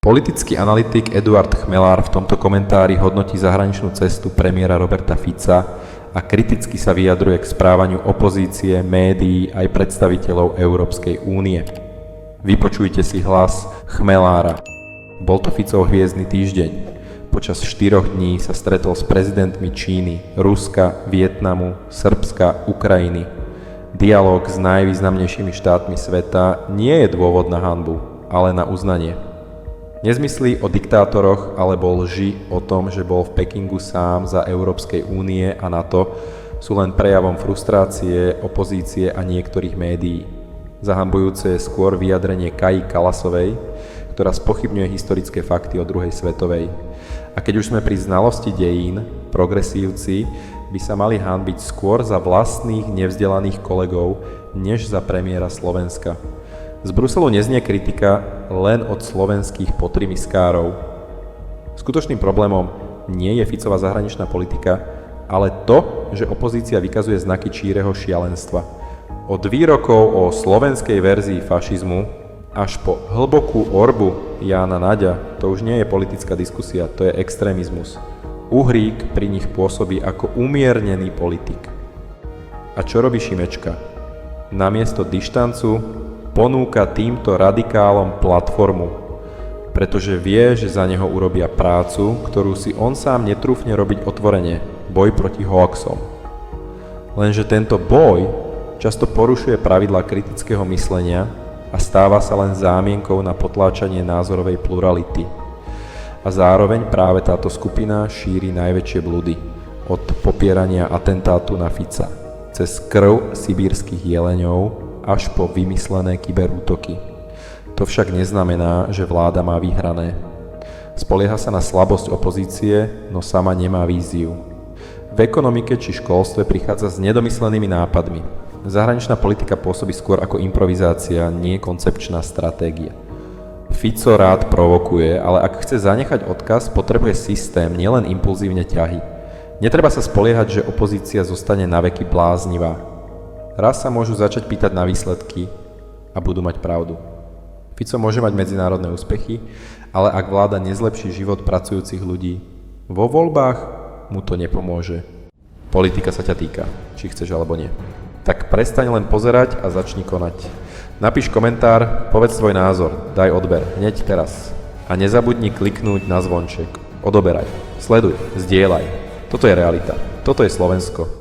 Politický analytik Eduard Chmelár v tomto komentári hodnotí zahraničnú cestu premiéra Roberta Fica a kriticky sa vyjadruje k správaniu opozície, médií aj predstaviteľov Európskej únie. Vypočujte si hlas Chmelára. Bol to Ficov hviezdny týždeň. Počas 4 dní sa stretol s prezidentmi Číny, Ruska, Vietnamu, Srbska, Ukrajiny. Dialóg s najvýznamnejšími štátmi sveta nie je dôvod na hanbu, ale na uznanie. Nezmyslí o diktátoroch alebo lži o tom, že bol v Pekingu sám za Európskej únie a NATO, sú len prejavom frustrácie, opozície a niektorých médií. Zahanbujúce je skôr vyjadrenie Kaji Kalasovej, ktorá spochybňuje historické fakty o druhej svetovej. A keď už sme pri znalosti dejín, progresívci by sa mali hanbiť skôr za vlastných nevzdelaných kolegov, než za premiéra Slovenska. Z Bruselu neznie kritika len od slovenských potrimiskárov. Skutočným problémom nie je Ficová zahraničná politika, ale to, že opozícia vykazuje znaky číreho šialenstva. Od výrokov o slovenskej verzii fašizmu až po hlbokú orbu Jána Naďa, to už nie je politická diskusia, to je extrémizmus. Uhrík pri nich pôsobí ako umiernený politik. A čo robí Šimečka? Namiesto dištancu ponúka týmto radikálom platformu, pretože vie, že za neho urobia prácu, ktorú si on sám netrúfne robiť otvorene, boj proti hoaxom. Lenže tento boj často porušuje pravidlá kritického myslenia a stáva sa len zámienkou na potláčanie názorovej plurality. A zároveň práve táto skupina šíri najväčšie bludy, od popierania atentátu na Fica, cez krv sibírskych jeleňov, až po vymyslené kyberútoky. To však neznamená, že vláda má vyhrané. Spolieha sa na slabosť opozície, no sama nemá víziu. V ekonomike či školstve prichádza s nedomyslenými nápadmi. Zahraničná politika pôsobí skôr ako improvizácia, nie koncepčná stratégia. Fico rád provokuje, ale ak chce zanechať odkaz, potrebuje systém, nielen impulzívne ťahy. Netreba sa spoliehať, že opozícia zostane naveky bláznivá. Raz sa môžu začať pýtať na výsledky a budú mať pravdu. Fico môže mať medzinárodné úspechy, ale ak vláda nezlepší život pracujúcich ľudí, vo voľbách mu to nepomôže. Politika sa ťa týka, či chceš alebo nie. Tak prestaň len pozerať a začni konať. Napíš komentár, povedz svoj názor, daj odber, hneď teraz. A nezabudni kliknúť na zvonček. Odoberaj, sleduj, zdieľaj. Toto je realita. Toto je Slovensko.